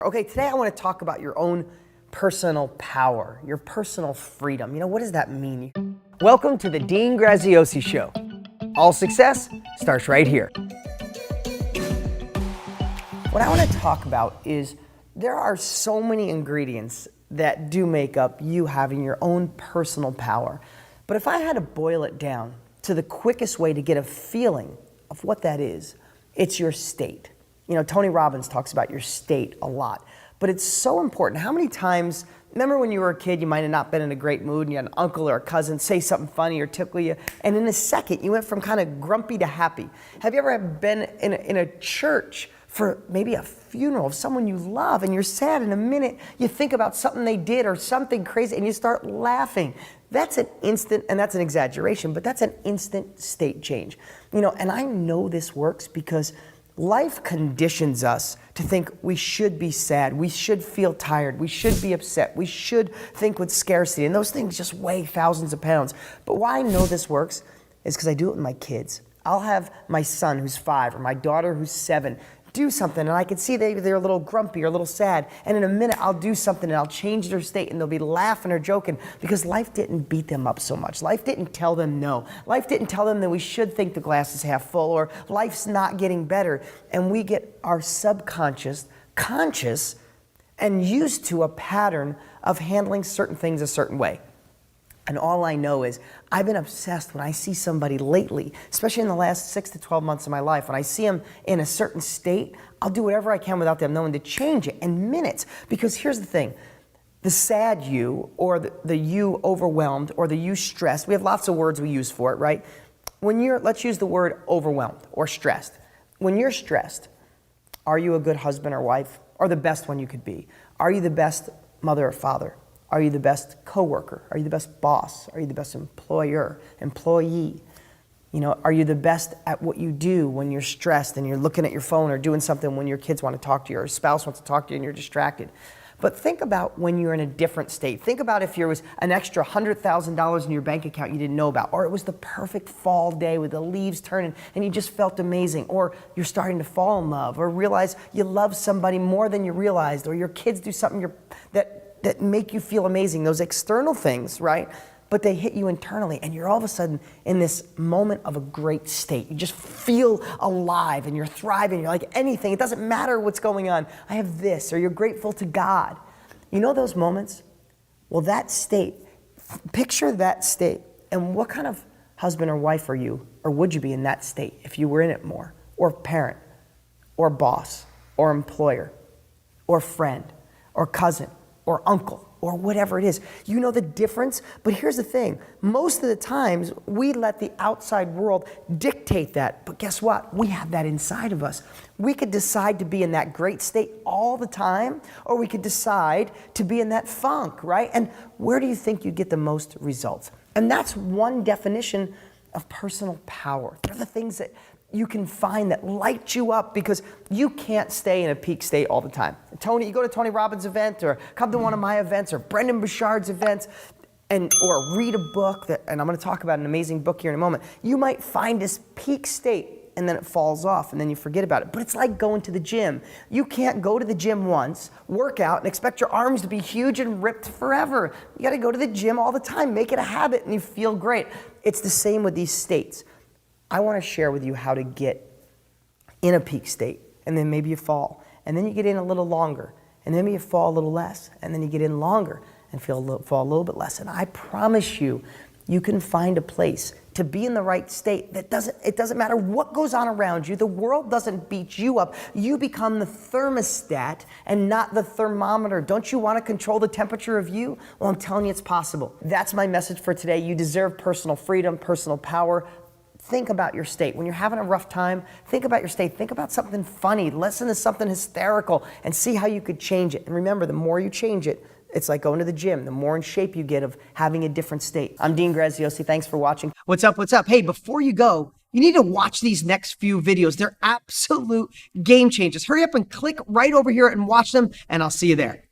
Okay, today I want to talk about your own personal power, your personal freedom. You know, what does that mean? Welcome to the Dean Graziosi Show. All success starts right here. What I want to talk about is there are so many ingredients that do make up you having your own personal power. But if I had to boil it down to the quickest way to get a feeling of what that is, it's your state. You know, Tony Robbins talks about your state a lot, but it's so important. How many times, remember when you were a kid, you might have not been in a great mood and you had an uncle or a cousin say something funny or tickle you, and in a second you went from kind of grumpy to happy. Have you ever been in a church for maybe a funeral of someone you love and you're sad, in a minute you think about something they did or something crazy and you start laughing? That's an instant, and that's an exaggeration, but that's an instant state change. You know, and I know this works because life conditions us to think we should be sad, we should feel tired, we should be upset, we should think with scarcity, and those things just weigh thousands of pounds. But why I know this works is because I do it with my kids. I'll have my son who's 5 or my daughter who's 7 do something, and I can see they're a little grumpy or a little sad, and in a minute I'll do something and I'll change their state and they'll be laughing or joking because life didn't beat them up so much. Life didn't tell them no. Life didn't tell them that we should think the glass is half full or life's not getting better. And we get our subconscious conscious and used to a pattern of handling certain things a certain way. And all I know is I've been obsessed when I see somebody lately, especially in the last 6 to 12 months of my life, when I see them in a certain state, I'll do whatever I can without them knowing to change it in minutes. Because here's the thing, the sad you, or the you overwhelmed, or the you stressed, we have lots of words we use for it, right? Let's use the word overwhelmed or stressed. When you're stressed, are you a good husband or wife, or the best one you could be? Are you the best mother or father? Are you the best coworker? Are you the best boss? Are you the best employer, employee? You know, are you the best at what you do when you're stressed and you're looking at your phone or doing something when your kids want to talk to you or a spouse wants to talk to you and you're distracted? But think about when you're in a different state. Think about if there was an extra $100,000 in your bank account you didn't know about, or it was the perfect fall day with the leaves turning and you just felt amazing, or you're starting to fall in love, or realize you love somebody more than you realized, or your kids do something that make you feel amazing, those external things, right? But they hit you internally, and you're all of a sudden in this moment of a great state. You just feel alive, and you're thriving. You're like anything. It doesn't matter what's going on. I have this, or you're grateful to God. You know those moments? Well, that state, picture that state, and what kind of husband or wife are you, or would you be in that state if you were in it more? Or parent, or boss, or employer, or friend, or cousin, or uncle, or whatever it is. You know the difference? But here's the thing. Most of the times, we let the outside world dictate that. But guess what? We have that inside of us. We could decide to be in that great state all the time, or we could decide to be in that funk, right? And where do you think you get the most results? And that's one definition of personal power. They're the things that you can find that light you up, because you can't stay in a peak state all the time. You go to Tony Robbins' event, or come to one of my events, or Brendan Bouchard's events, or read a book, and I'm going to talk about an amazing book here in a moment. You might find this peak state, and then it falls off, and then you forget about it. But it's like going to the gym. You can't go to the gym once, work out, and expect your arms to be huge and ripped forever. You got to go to the gym all the time, make it a habit, and you feel great. It's the same with these states. I want to share with you how to get in a peak state, and then maybe you fall, and then you get in a little longer, and then maybe you fall a little less, and then you get in longer and fall a little bit less. And I promise you, you can find a place to be in the right state it doesn't matter what goes on around you. The world doesn't beat you up. You become the thermostat and not the thermometer. Don't you want to control the temperature of you? Well, I'm telling you, it's possible. That's my message for today. You deserve personal freedom, personal power. Think about your state. When you're having a rough time, think about your state. Think about something funny. Listen to something hysterical and see how you could change it. And remember, the more you change it, it's like going to the gym. The more in shape you get of having a different state. I'm Dean Graziosi. Thanks for watching. What's up? What's up? Hey, before you go, you need to watch these next few videos. They're absolute game changers. Hurry up and click right over here and watch them, and I'll see you there.